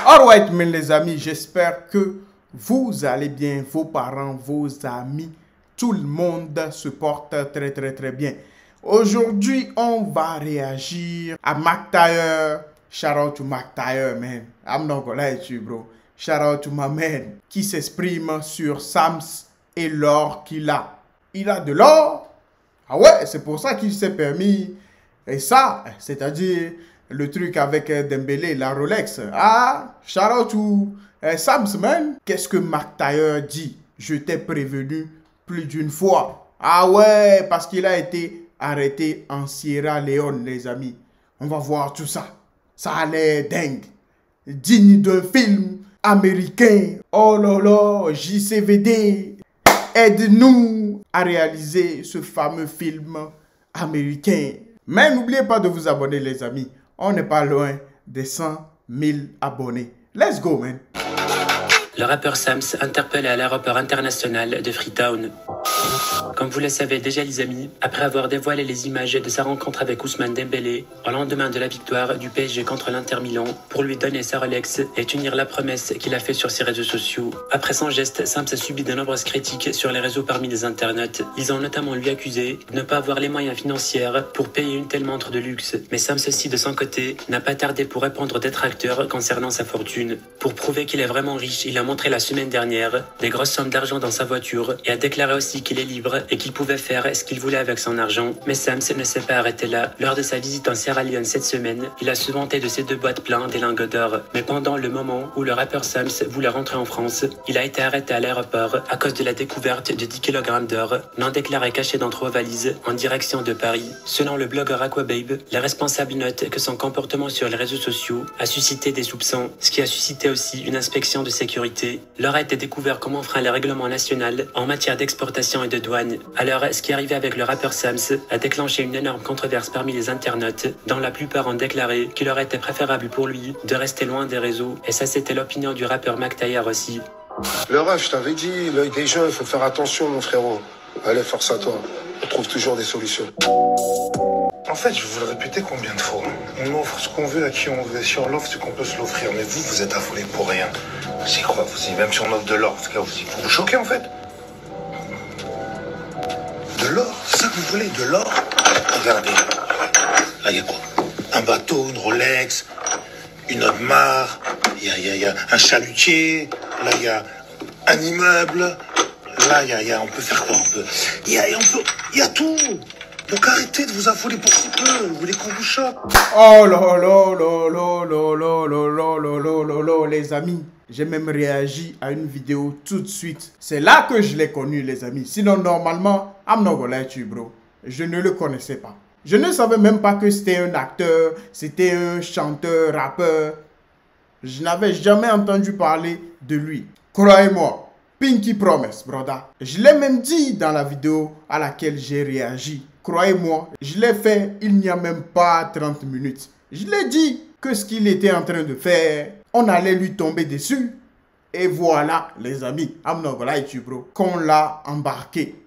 Alright, mais les amis, j'espère que vous allez bien, vos parents, vos amis, tout le monde se porte très bien. Aujourd'hui, on va réagir à Mac Taylor. Shout out to Mac Taylor, man. I'm not gonna lie to you, bro. Shout out to my man qui s'exprime sur Sams et l'or qu'il a. Il a de l'or. Ah ouais, c'est pour ça qu'il s'est permis. Et ça, c'est-à-dire le truc avec Dembélé, la Rolex. Ah, shout out to Sams, man. Qu'est-ce que Mac Taylor dit? Je t'ai prévenu plus d'une fois. Ah ouais, parce qu'il a été arrêté en Sierra Leone, les amis. On va voir tout ça. Ça a l'air dingue. Digne d'un film américain. Oh là là, JCVD. Aide-nous à réaliser ce fameux film américain. Mais n'oubliez pas de vous abonner, les amis. On n'est pas loin des 100 000 abonnés. Let's go, man. Le rappeur Sams interpellé à l'aéroport international de Freetown. Comme vous le savez déjà les amis, après avoir dévoilé les images de sa rencontre avec Ousmane Dembélé, au lendemain de la victoire du PSG contre l'Inter Milan, pour lui donner sa Rolex et tenir la promesse qu'il a fait sur ses réseaux sociaux. Après son geste, Sams a subi de nombreuses critiques sur les réseaux parmi les internautes. Ils ont notamment lui accusé de ne pas avoir les moyens financiers pour payer une telle montre de luxe. Mais Sams aussi de son côté n'a pas tardé pour répondre aux détracteurs concernant sa fortune. Pour prouver qu'il est vraiment riche, il a montré la semaine dernière des grosses sommes d'argent dans sa voiture et a déclaré aussi qu'il est libre et qu'il pouvait faire ce qu'il voulait avec son argent. Mais Sams ne s'est pas arrêté là. Lors de sa visite en Sierra Leone cette semaine, il a se vanté de ses 2 boîtes pleines des lingots d'or. Mais pendant le moment où le rappeur Sams voulait rentrer en France, il a été arrêté à l'aéroport à cause de la découverte de 10 kg d'or non déclaré caché dans 3 valises en direction de Paris. Selon le blogueur Aquababe, les responsables notent que son comportement sur les réseaux sociaux a suscité des soupçons, ce qui a suscité aussi une inspection de sécurité. L'or a été découvert comme enfreint les règlements nationaux en matière d'exportation et de douane. Alors, ce qui est arrivé avec le rappeur Sams a déclenché une énorme controverse parmi les internautes, dont la plupart ont déclaré qu'il aurait été préférable pour lui de rester loin des réseaux. Et ça, c'était l'opinion du rappeur Mac Taylor aussi. Le ref, je t'avais dit, l'œil des jeunes, il faut faire attention, mon frérot. Allez, force à toi. On trouve toujours des solutions. En fait, je vais vous le répéter combien de fois. On offre ce qu'on veut à qui on veut. Si on l'offre, c'est qu'on peut se l'offrir. Mais vous, vous êtes affolés pour rien. C'est quoi, vous, même si on offre de l'or, vous vous choquez en fait. De l'or, c'est ça que vous voulez, de l'or? Regardez, là il y a quoi? Un bateau, une Rolex, une Audemars, il y a un chalutier, là il y a un immeuble, là il y a on peut faire quoi? Il y a tout. Donc arrêtez de vous affoler pour si peu, vous voulez qu'on vous choque? Oh là là là là là là là là là là là là, les amis. J'ai même réagi à une vidéo tout de suite. C'est là que je l'ai connu, les amis. Sinon, normalement, I'm not gonna lie to you, bro. Je ne le connaissais pas. Je ne savais même pas que c'était un acteur, c'était un chanteur, rappeur. Je n'avais jamais entendu parler de lui. Croyez-moi, Pinky Promise, brother. Je l'ai même dit dans la vidéo à laquelle j'ai réagi. Croyez-moi, je l'ai fait il n'y a même pas 30 minutes. Je l'ai dit que ce qu'il était en train de faire, on allait lui tomber dessus. Et voilà, les amis, I'm not gonna lie to you, bro, qu'on l'a embarqué.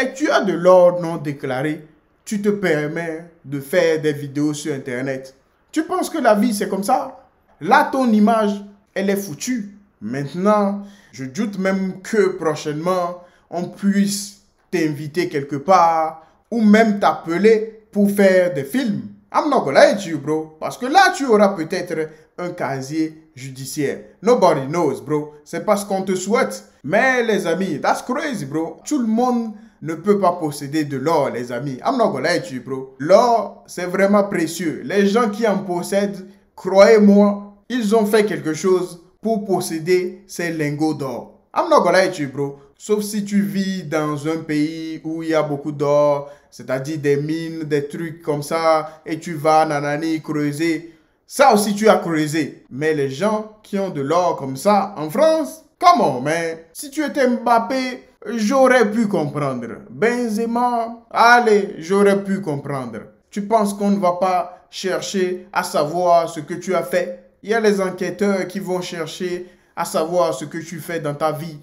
Et tu as de l'or non déclaré, tu te permets de faire des vidéos sur Internet. Tu penses que la vie, c'est comme ça? Là, ton image, elle est foutue. Maintenant, je doute même que prochainement, on puisse t'inviter quelque part ou même t'appeler pour faire des films. I'm not gonna lie to you, bro. Parce que là, tu auras peut-être un casier judiciaire. Nobody knows, bro. C'est pas ce qu'on te souhaite. Mais les amis, that's crazy, bro. Tout le monde ne peut pas posséder de l'or, les amis. I'm not gonna lie to you, bro. L'or, c'est vraiment précieux. Les gens qui en possèdent, croyez-moi, ils ont fait quelque chose pour posséder ces lingots d'or. I'm not gonna lie to you, bro. Sauf si tu vis dans un pays où il y a beaucoup d'or, c'est-à-dire des mines, des trucs comme ça, et tu vas, nanani, creuser. Ça aussi, tu as creusé. Mais les gens qui ont de l'or comme ça, en France, comment, man? Si tu étais Mbappé, j'aurais pu comprendre. Benzema, allez, j'aurais pu comprendre. Tu penses qu'on ne va pas chercher à savoir ce que tu as fait? Il y a les enquêteurs qui vont chercher à savoir ce que tu fais dans ta vie.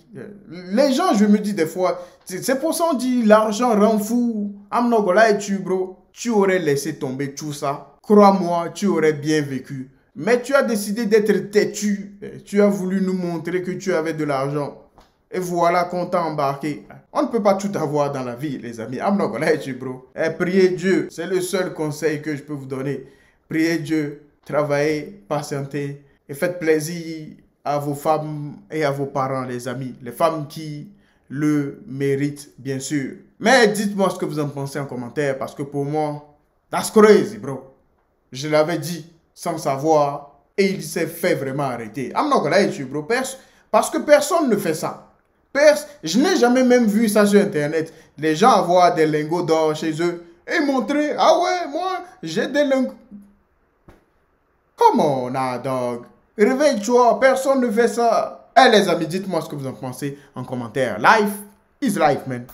Les gens, je me dis des fois, c'est pour ça qu'on dit l'argent rend fou. I'm not gonna lie to you, bro. Tu aurais laissé tomber tout ça. Crois-moi, tu aurais bien vécu. Mais tu as décidé d'être têtu. Tu as voulu nous montrer que tu avais de l'argent. Et voilà qu'on t'a embarqué. On ne peut pas tout avoir dans la vie, les amis. I'm not gonna hate you, bro. Priez Dieu. C'est le seul conseil que je peux vous donner. Priez Dieu. Travaillez, patientez. Et faites plaisir à vos femmes et à vos parents, les amis. Les femmes qui le méritent, bien sûr. Mais dites-moi ce que vous en pensez en commentaire. Parce que pour moi, that's crazy, bro. Je l'avais dit sans savoir. Et il s'est fait vraiment arrêter. I'm not gonna hate you, bro. Parce que personne ne fait ça. Je n'ai jamais même vu ça sur Internet. Les gens avoir des lingots d'or chez eux et montrer, ah ouais, moi, j'ai des lingots. Come on, nah, dog. Réveille-toi, personne ne fait ça. Eh les amis, dites-moi ce que vous en pensez en commentaire. Life is life, man.